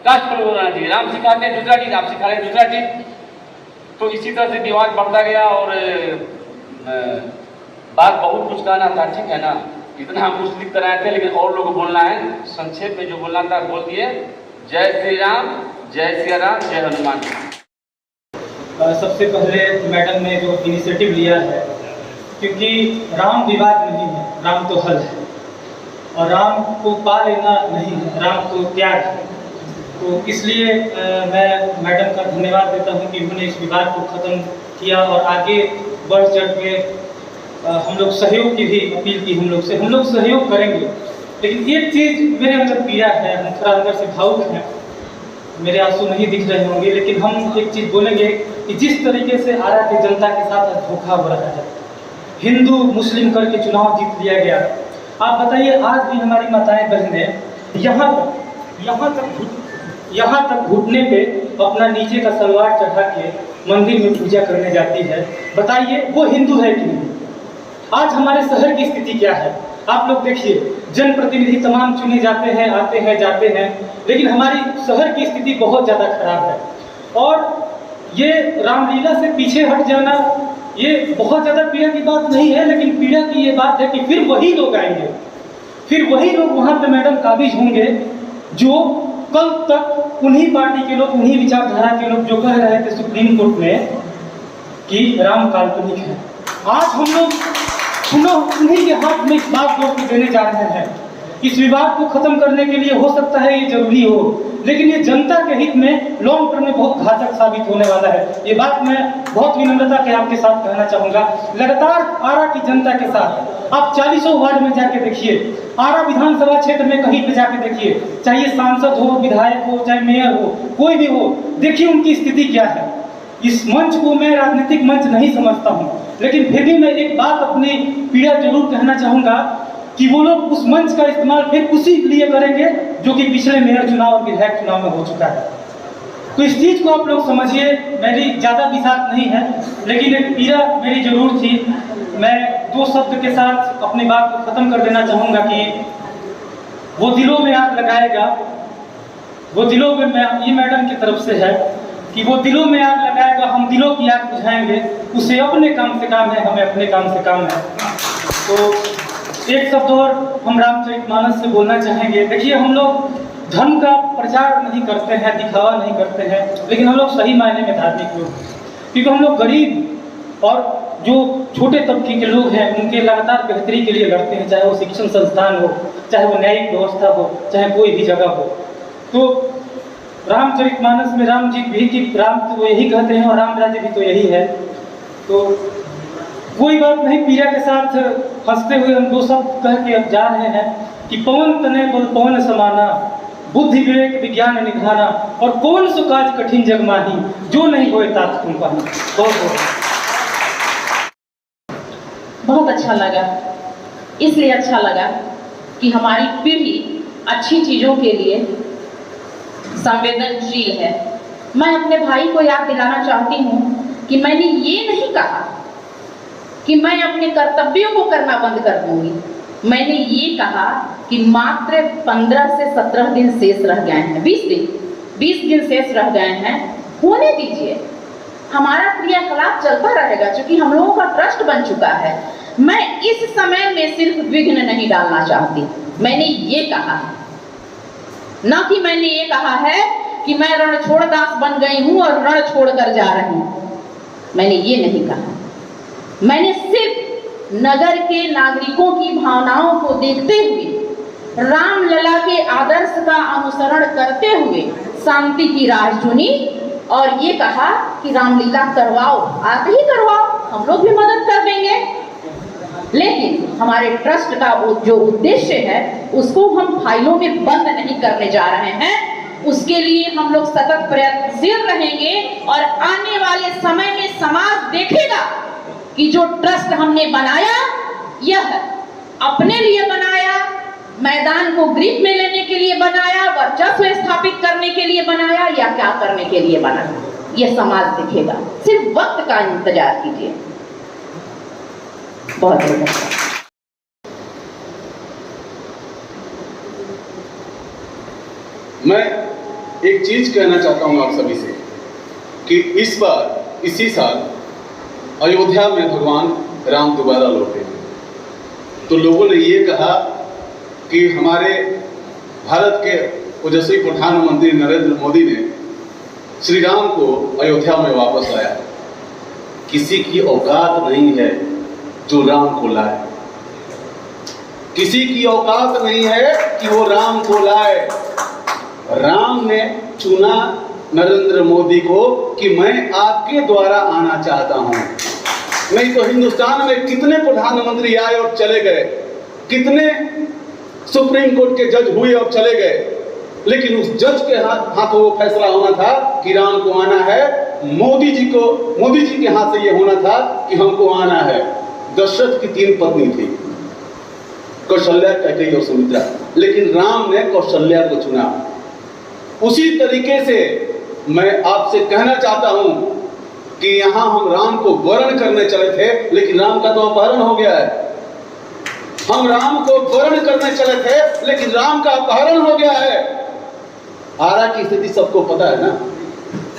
कास्ट को रहना चाहिए। राम सिखाते हैं दूसरा चीज, आप सिखा रहे हैं दूसरा चीज। तो इसी तरह से विवाद बढ़ता गया और बात बहुत कुछ कहना था, ठीक है ना, इतना हम कुछ लिख कर आए थे, लेकिन और लोगों को बोलना है। संक्षेप में जो बोलना था बोल दिए। जय श्री राम, जय सिया राम, जय हनुमान। सबसे पहले मैडम ने जो इनिशिएटिव लिया है क्योंकि राम विवाद नहीं है, राम तो हल है, और राम को पा लेना नहीं है, राम तो त्याग है। तो इसलिए मैं मैडम का धन्यवाद देता हूं कि उन्होंने इस विवाद को ख़त्म किया और आगे बढ़ चढ़ के हम लोग सहयोग की भी अपील की हम लोग सहयोग करेंगे। लेकिन एक चीज़ मेरे अंदर पीड़ा है, हम थोड़ा अंदर से भावुक हैं, मेरे आंसू नहीं दिख रहे होंगे, लेकिन हम एक चीज़ बोलेंगे कि जिस तरीके से आरा की जनता के साथ धोखा हो रहा है, हिंदू मुस्लिम करके चुनाव जीत लिया गया। आप बताइए, आज भी हमारी माताएं बहनें यहाँ तक घुटने पे अपना नीचे का सलवार चढ़ा के मंदिर में पूजा करने जाती है। बताइए वो हिंदू है कि नहीं? आज हमारे शहर की स्थिति क्या है आप लोग देखिए, जनप्रतिनिधि तमाम चुने जाते हैं, आते हैं जाते हैं, लेकिन हमारी शहर की स्थिति बहुत ज़्यादा खराब है। और ये रामलीला से पीछे हट जाना ये बहुत ज़्यादा पीड़ा की बात नहीं है, लेकिन पीड़ा की ये बात है कि फिर वही लोग आएंगे, फिर वही लोग वहाँ पे मैडम काबिज होंगे जो कल तक उन्हीं पार्टी के लोग, उन्हीं विचारधारा के लोग जो कह रहे थे सुप्रीम कोर्ट में कि राम काल्पनिक है। आज हम लोग उन्हीं के हाथ में इस बात को देने जा रहे हैं। इस विवाद को खत्म करने के लिए हो सकता है ये जरूरी हो, लेकिन ये जनता के हित में लॉन्ग टर्म में बहुत घातक साबित होने वाला है। ये बात मैं बहुत विनम्रता के आपके साथ कहना चाहूँगा। लगातार आरा की जनता के साथ आप 40 वार्ड में जाके देखिए, आरा विधानसभा क्षेत्र में कहीं पे जाके देखिए, चाहे सांसद हो, विधायक हो, चाहे मेयर हो, कोई भी हो, देखिए उनकी स्थिति क्या है। इस मंच को मैं राजनीतिक मंच नहीं समझता हूँ, लेकिन फिर भी मैं एक बात अपनी पीड़ा जरूर कहना चाहूँगा कि वो लोग उस मंच का इस्तेमाल फिर उसी लिए करेंगे जो कि पिछले मेयर चुनाव और विधायक चुनाव में हो चुका है। तो इस चीज़ को आप लोग समझिए। मेरी ज़्यादा विषाद नहीं है, लेकिन एक पीड़ा मेरी जरूर थी। मैं 2 शब्द के साथ अपनी बात को ख़त्म कर देना चाहूँगा कि वो दिलों में आग लगाएगा, वो दिलों में, ये मैडम की तरफ से है कि वो दिलों में आग लगाएगा, हम दिलों की आग बुझाएंगे, उसे अपने काम से काम है, हमें अपने काम से काम है। तो एक शब्द और हम रामचरितमानस से बोलना चाहेंगे। देखिए, हम लोग धर्म का प्रचार नहीं करते हैं, दिखावा नहीं करते हैं, लेकिन हम लोग सही मायने में धार्मिक लोग, क्योंकि हम लोग गरीब और जो छोटे तबके के लोग हैं उनके लगातार बेहतरी के लिए लड़ते हैं, चाहे वो शिक्षण संस्थान हो, चाहे वो न्यायिक व्यवस्था हो, चाहे कोई भी जगह हो। तो रामचरितमानस में राम जी भी कि राम तो यही कहते हैं और राम राज्य भी तो यही है। तो कोई बात नहीं, पीड़ा के साथ हंसते हुए हम 2 शब्द कह के अब जा रहे हैं कि पवन तने बल पवन समाना, बुद्धि विवेक विज्ञान निधाना, और कौन सो काज कठिन जग माही, जो नहीं होए तात तुम पाही। बहुत अच्छा लगा, इसलिए अच्छा लगा कि हमारी पीढ़ी अच्छी चीज़ों के लिए संवेदनशील है। मैं अपने भाई को याद दिलाना चाहती हूँ कि मैंने ये नहीं कहा कि मैं अपने कर्तव्यों को करना बंद कर दूंगी। मैंने ये कहा कि मात्र 15 से 17 दिन शेष रह गए हैं, 20 दिन शेष रह गए हैं, होने दीजिए, हमारा क्रियाकलाप चलता रहेगा, क्योंकि हम लोगों का ट्रस्ट बन चुका है। मैं इस समय में सिर्फ विघ्न नहीं डालना चाहती, मैंने ये कहा है, ना कि मैंने ये कहा है कि मैं रणछोड़ दास बन गई हूं और रण छोड़कर जा रही हूं। मैंने ये नहीं कहा। मैंने सिर्फ नगर के नागरिकों की भावनाओं को देखते हुए, रामलला के आदर्श का अनुसरण करते हुए शांति की राह चुनी और ये कहा कि रामलीला करवाओ, आते ही करवाओ, हम लोग भी मदद कर देंगे। लेकिन हमारे ट्रस्ट का जो उद्देश्य है उसको हम फाइलों में बंद नहीं करने जा रहे हैं। उसके लिए हम लोग सतत प्रयत्नशील रहेंगे और आने वाले समय में समाज देखेगा कि जो ट्रस्ट हमने बनाया यह अपने लिए बनाया, मैदान को ग्रिप में लेने के लिए बनाया, वर्चस्व स्थापित करने के लिए बनाया, या क्या करने के लिए बनाया, यह समाज दिखेगा। सिर्फ वक्त का इंतजार कीजिए। बहुत बहुत मैं एक चीज कहना चाहता हूं आप सभी से कि इस बार इसी साल अयोध्या में भगवान राम दोबारा लौटे। तो लोगों ने ये कहा कि हमारे भारत के ओजस्वी प्रधानमंत्री नरेंद्र मोदी ने श्री राम को अयोध्या में वापस लाया। किसी की औकात नहीं है जो राम को लाए। किसी की औकात नहीं है कि वो राम को लाए। राम ने चुना नरेंद्र मोदी को कि मैं आपके द्वारा आना चाहता हूं। नहीं तो हिंदुस्तान में कितने प्रधानमंत्री आए और चले गए, कितने सुप्रीम कोर्ट के जज हुए और चले गए, लेकिन उस जज के हाथों वो फैसला होना था कि राम को आना है। मोदी जी के हाथ से ये होना था कि हमको आना है। दशरथ की 3 पत्नी थी, कौशल्या, कैकेयी और सुमित्रा, लेकिन राम ने कौशल्या को चुना। उसी तरीके से मैं आपसे कहना चाहता हूं कि यहां हम राम को वरण करने चले थे, लेकिन राम का तो अपहरण हो गया है। हम राम को वरण करने चले थे, लेकिन राम का अपहरण हो गया है। आरा की स्थिति सबको पता है ना,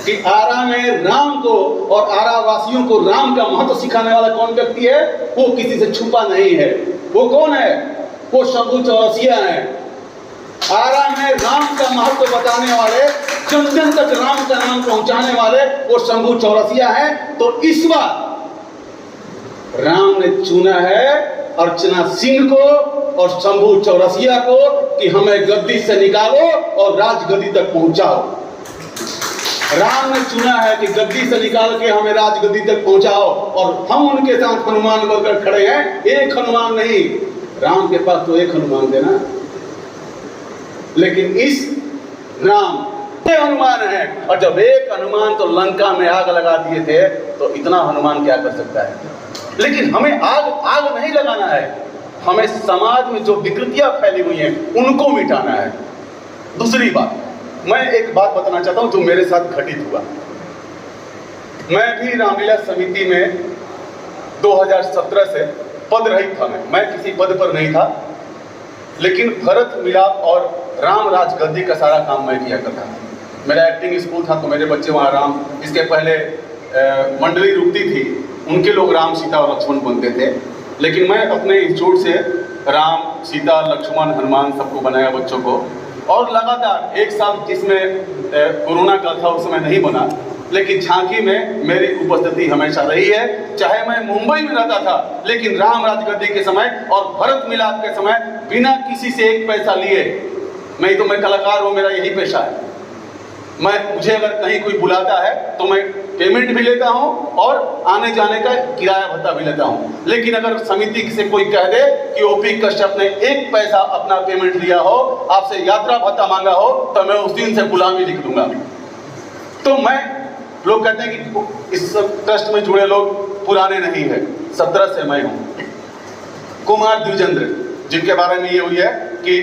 कि आरा में राम को और आरा वासियों को राम का महत्व सिखाने वाला कौन व्यक्ति है? वो किसी से छुपा नहीं है। वो कौन है? वो शंभू चौरसिया है। आरा में राम का महत्व बताने वाले, जन जन तक राम का नाम पहुंचाने वाले वो शंभू चौरसिया है। तो इस बार राम ने चुना है अर्चना सिंह को और शंभू चौरसिया को कि हमें गद्दी से निकालो और राजगद्दी तक पहुंचाओ। राम ने चुना है कि गद्दी से निकाल के हमें राजगद्दी तक पहुंचाओ, और हम उनके साथ हनुमान बनकर खड़े हैं। एक हनुमान नहीं, राम के पास तो एक हनुमान देना, लेकिन इस राम हनुमान है, और जब एक हनुमान तो लंका में आग लगा दिए थे, तो इतना हनुमान क्या कर सकता है? लेकिन हमें आग नहीं लगाना है, हमें समाज में जो विकृतियां फैली हुई हैं उनको मिटाना है। दूसरी बात, मैं एक बात बताना चाहता हूं जो मेरे साथ घटित हुआ। मैं भी रामलीला समिति में 2017 से पद रहित था। मैं किसी पद पर नहीं था, लेकिन भरत मिलाप और राम राजगद्दी का सारा काम मैं किया करता था। मेरा एक्टिंग स्कूल था, तो मेरे बच्चे वहाँ राम, इसके पहले मंडली रुकती थी, उनके लोग राम, सीता और लक्ष्मण बनते थे। लेकिन मैं अपने इंस्टीट्यूट से राम, सीता, लक्ष्मण, हनुमान सबको बनाया बच्चों को, और लगातार 1 साल जिसमें कोरोना का था उस समय नहीं बना, लेकिन झांकी में मेरी उपस्थिति हमेशा रही है। चाहे मैं मुंबई में रहता था, लेकिन राम राजगद्दी के समय और भरत मिलाप के समय बिना किसी से 1 पैसा लिए, नहीं तो मैं कलाकार हूँ, मेरा यही पेशा है। मुझे अगर कहीं कोई बुलाता है तो मैं पेमेंट भी लेता हूं और आने जाने का किराया भत्ता भी लेता हूं। लेकिन अगर समिति से कोई कह दे कि ओपी कश्यप ने 1 पैसा अपना पेमेंट लिया हो, आपसे यात्रा भत्ता मांगा हो, तो मैं उस दिन से गुलामी लिख दूंगा। तो लोग कहते हैं कि इस ट्रस्ट में जुड़े लोग पुराने नहीं है। 17 से मैं हूं। कुमार द्विजेंद्र, जिनके बारे में ये हुई है कि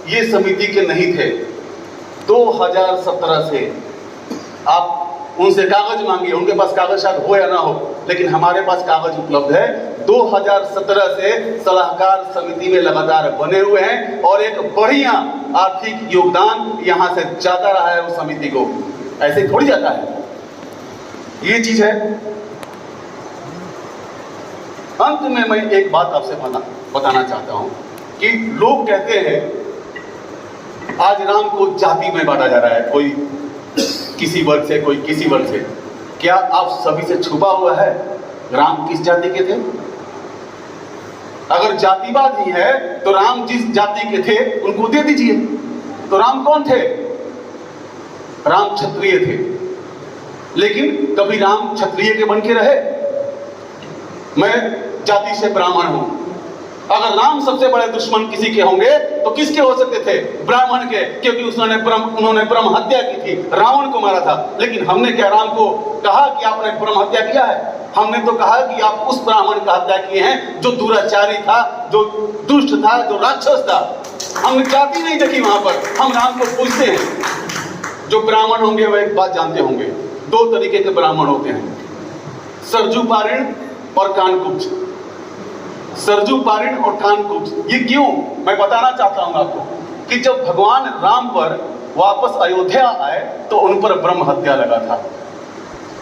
ये समिति के नहीं थे, 2017 से आप उनसे कागज मांगिए, उनके पास कागज शायद हो या ना हो, लेकिन हमारे पास कागज उपलब्ध है। 2017 से सलाहकार समिति में लगातार बने हुए हैं, और एक बढ़िया आर्थिक योगदान यहां से जाता रहा है उस समिति को। ऐसे थोड़ी जाता है, ये चीज है। अंत में मैं एक बात आपसे बताना चाहता हूं कि लोग कहते हैं आज राम को जाति में बांटा जा रहा है, कोई किसी वर्ग से, कोई किसी वर्ग से। क्या आप सभी से छुपा हुआ है राम किस जाति के थे? अगर जातिवाद ही है तो राम जिस जाति के थे उनको दे दीजिए। तो राम कौन थे? राम क्षत्रिय थे, लेकिन कभी राम क्षत्रिय के बन के रहे? मैं जाति से ब्राह्मण हूं। अगर राम सबसे बड़े दुश्मन किसी के होंगे तो किसके हो सकते थे? ब्राह्मण के, क्योंकि उन्होंने ब्रह्म हत्या की थी, रावण को मारा था। लेकिन हमने क्या राम को कहा कि आपने ब्रह्म हत्या किया है? हमने तो कहा कि आप उस ब्राह्मण का हत्या किए हैं जो दुराचारी था, जो दुष्ट था, जो राक्षस था। हमने जाति नहीं देखी वहां पर, हम राम को पूछते हैं। जो ब्राह्मण होंगे वह एक बात जानते होंगे, 2 तरीके के ब्राह्मण होते हैं, सरजू पारिण और कानकुब्ज। सरजू पारिण और कानकुब्ज, ये क्यों? मैं बताना चाहता हूं आपको कि जब भगवान राम पर वापस अयोध्या आए तो उन पर ब्रह्म हत्या लगा था।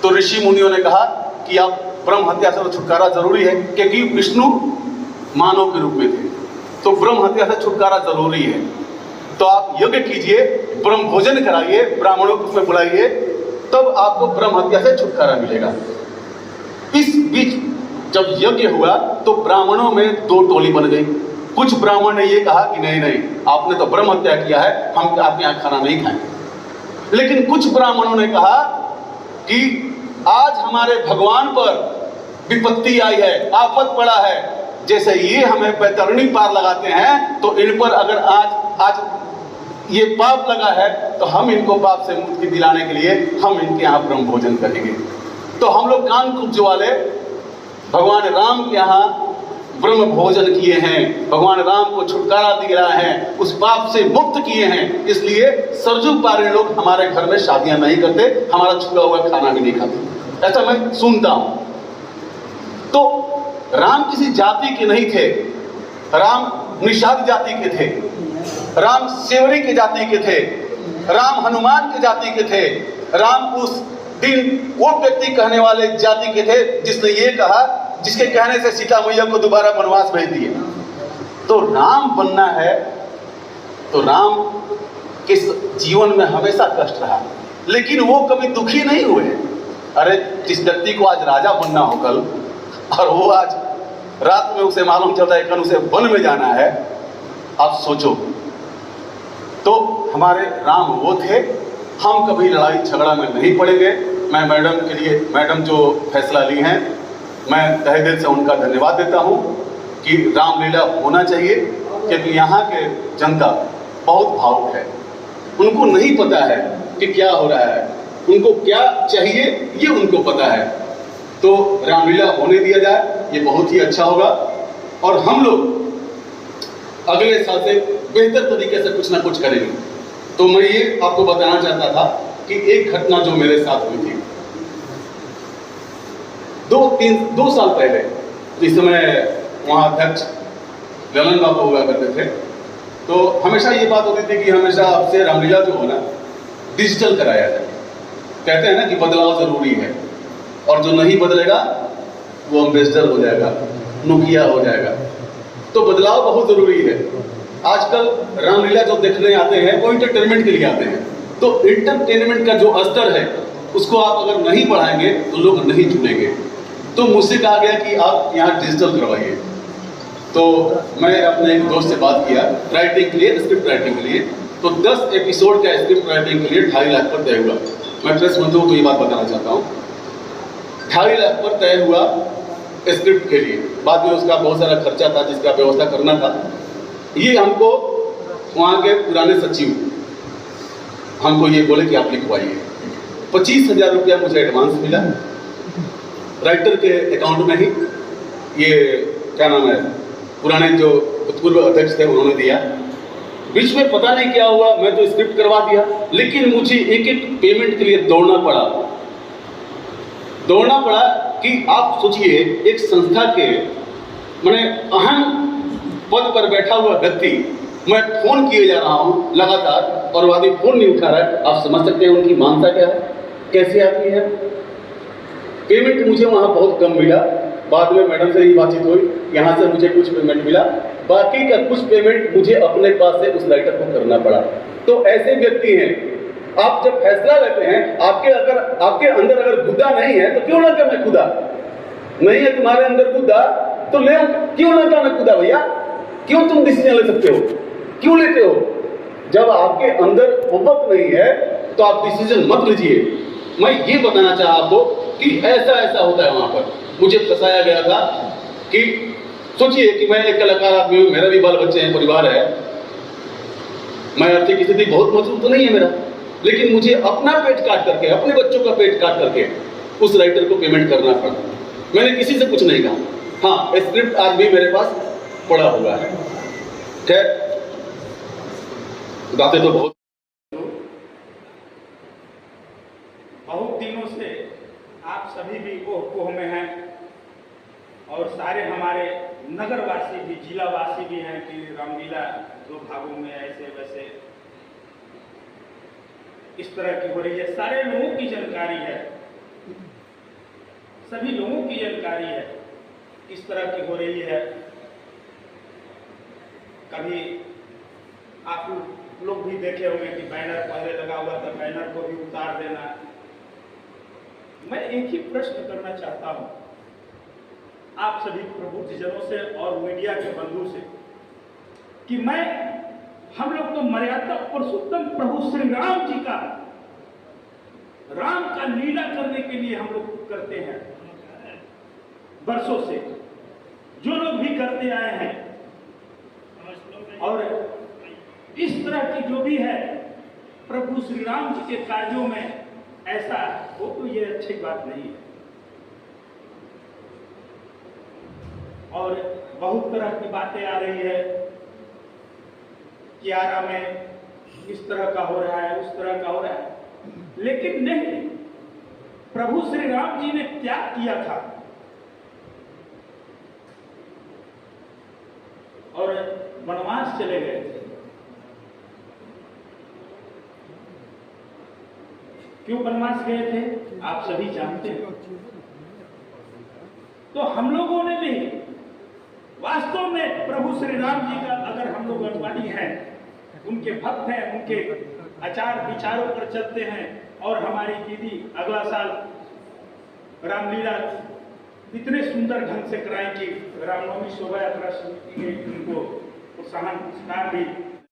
तो ऋषि मुनियों ने कहा कि आप ब्रह्म हत्या से तो छुटकारा जरूरी है, क्योंकि विष्णु मानव के रूप में थे, तो ब्रह्म हत्या से छुटकारा जरूरी है। तो आप यज्ञ कीजिए, ब्रह्म भोजन कराइए, ब्राह्मणों को उसमें बुलाइए, तब आपको ब्रह्म हत्या से छुटकारा मिलेगा। इस बीच जब यज्ञ हुआ तो ब्राह्मणों में दो टोली बन गई। कुछ ब्राह्मण ने ये कहा कि नहीं नहीं, आपने तो ब्रह्म हत्या किया है, हम आपके यहाँ खाना नहीं खाएंगे। लेकिन कुछ ब्राह्मणों ने कहा कि आज हमारे भगवान पर विपत्ति आई है, आफत पड़ा है, जैसे ये हमें बैतरणी पार लगाते हैं तो इन पर अगर आज ये पाप लगा है तो हम इनको पाप से मुक्ति दिलाने के लिए हम इनके यहाँ ब्रह्म भोजन करेंगे। तो हम लोग कानकुब्ज वाले भगवान राम के यहाँ ब्रह्म भोजन किए हैं, भगवान राम को छुटकारा दिया है, उस पाप से मुक्त किए हैं। इसलिए सरजू पारे लोग हमारे घर में शादियां नहीं करते, हमारा छुआ हुआ खाना भी नहीं खाते, ऐसा मैं सुनता हूं। तो राम किसी जाति के नहीं थे, राम निषाद जाति के थे, राम सेवरी के जाति के थे, राम हनुमान के जाति के थे, राम उस दिन वो व्यक्ति कहने वाले जाति के थे जिसने ये कहा, जिसके कहने से सीता मैया को दोबारा वनवास भेज दिए। तो राम बनना है तो राम के जीवन में हमेशा कष्ट रहा, लेकिन वो कभी दुखी नहीं हुए। अरे जिस व्यक्ति को आज राजा बनना हो कल, और वो आज रात में उसे मालूम चलता है कल उसे वन में जाना है, आप सोचो। तो हमारे राम वो थे, हम कभी लड़ाई झगड़ा में नहीं पड़ेंगे। मैं मैडम के लिए, मैडम जो फैसला ली हैं, मैं तहे दिल से उनका धन्यवाद देता हूं कि रामलीला होना चाहिए, क्योंकि यहाँ के जनता बहुत भावुक है, उनको नहीं पता है कि क्या हो रहा है, उनको क्या चाहिए ये उनको पता है। तो रामलीला होने दिया जाए, ये बहुत ही अच्छा होगा, और हम लोग अगले साल से बेहतर तरीके से कुछ ना कुछ करेंगे। तो मैं ये आपको बताना चाहता था कि एक घटना जो मेरे साथ हुई थी 2 साल पहले, जिस समय वहाँ अध्यक्ष ललन बाबू हुआ करते थे, तो हमेशा ये बात होती थी कि हमेशा आपसे रामलीला जो हो ना डिजिटल कराया जाए। कहते हैं ना कि बदलाव जरूरी है, और जो नहीं बदलेगा वो एम्बेसडर हो जाएगा, नोकिया हो जाएगा। तो बदलाव बहुत जरूरी है। आजकल रामलीला जो देखने आते हैं वो इंटरटेनमेंट के लिए आते हैं, तो इंटरटेनमेंट का जो स्तर है उसको आप अगर नहीं बढ़ाएंगे तो लोग नहीं जुड़ेंगे। तो मुझसे कहा गया कि आप यहाँ डिजिटल करवाइए। तो मैं अपने एक दोस्त से बात किया राइटिंग के लिए, स्क्रिप्ट राइटिंग के लिए। तो 10 एपिसोड का स्क्रिप्ट राइटिंग के लिए 2.5 लाख पर तय हुआ। मैं प्रेस मंत्री को ये बात बताना चाहता हूँ, 2.5 लाख पर तय हुआ स्क्रिप्ट के लिए। बाद में उसका बहुत सारा खर्चा था जिसका व्यवस्था करना था। ये हमको वहाँ के पुराने सचिव हमको ये बोले कि आप लिखवाइए। 25,000 रुपया मुझे एडवांस मिला, राइटर के अकाउंट में ही। ये क्या नाम है, पुराने जो भूतपूर्व अध्यक्ष थे उन्होंने दिया। बीच में पता नहीं क्या हुआ, मैं तो स्क्रिप्ट करवा दिया, लेकिन मुझे एक एक पेमेंट के लिए दौड़ना पड़ा कि आप सोचिए एक संस्था के मैंने अहम पद पर बैठा हुआ व्यक्ति, मैं फोन किए जा रहा हूं लगातार और वो आदमी फोन नहीं उठा रहा है। आप समझ सकते हैं उनकी मानता क्या है, कैसे आती है। पेमेंट मुझे वहां बहुत कम मिला। बाद में मैडम से ही बातचीत हुई, यहाँ से मुझे कुछ पेमेंट मिला, बाकी का कुछ पेमेंट मुझे अपने पास से उस राइटर को करना पड़ा। तो ऐसे व्यक्ति हैं, आप जब फैसला लेते हैं, आपके अंदर अगर गुद्दा नहीं है तो क्यों ना करें खुदा, नहीं है तुम्हारे अंदर गुद्दा तो ले, क्यों ना करें खुदा भैया, क्यों तुम डिसीजन ले सकते हो, क्यों लेते हो। जब आपके अंदर मोहब्बत नहीं है तो आप डिसीजन मत लीजिए। मैं ये बताना चाहा आपको कि ऐसा होता है। वहां पर मुझे फंसाया गया था कि सोचिए कि मैं एक कलाकार आदमी हूं, मेरा भी बाल बच्चे हैं, परिवार है, मैं आर्थिक स्थिति बहुत मजबूत तो नहीं है मेरा, लेकिन मुझे अपना पेट काट करके, अपने बच्चों का पेट काट करके उस राइटर को पेमेंट करना पड़ा। मैंने किसी से कुछ नहीं कहा। हाँ, स्क्रिप्ट आज भी मेरे पास पड़ा हुआ है। खैर, बातें तो बहुत दिनों से आप सभी भी ओह में हैं, और सारे हमारे नगरवासी भी, जिलावासी भी हैं कि रामलीला 2 भागों में ऐसे वैसे इस तरह की हो रही है। सारे लोगों की जानकारी है, सभी लोगों की जानकारी है इस तरह की हो रही है। कभी आप लोग भी देखे होंगे कि बैनर पहले लगा हुआ था, बैनर को भी उतार देना। मैं एक ही प्रश्न करना चाहता हूं, आप सभी प्रबुद्धजनों से और मीडिया के बंधु से कि हम लोग तो मर्यादा पुरुषोत्तम प्रभु श्री राम जी का, राम का लीला करने के लिए हम लोग करते हैं वर्षों से, जो लोग भी करते आए हैं। और इस तरह की जो भी है प्रभु श्री राम जी के कार्यों में ऐसा हो तो ये अच्छी बात नहीं है। और बहुत तरह की बातें आ रही है कि आरा में इस तरह का हो रहा है, उस तरह का हो रहा है, लेकिन नहीं, प्रभु श्री राम जी ने त्याग किया था और वनवास चले गए थे। क्यों वनवास गए थे आप सभी जानते हैं। तो हम लोगों ने भी वास्तव में प्रभु श्री राम जी का अगर हम लोग अनुयायी हैं, उनके भक्त हैं, उनके आचार विचारों पर चलते हैं, और हमारी दीदी अगला साल रामलीला इतने सुंदर ढंग से कराएंगी, रामनवमी शोभा यात्रा समिति ने उनको प्रोत्साहन पुरस्कार भी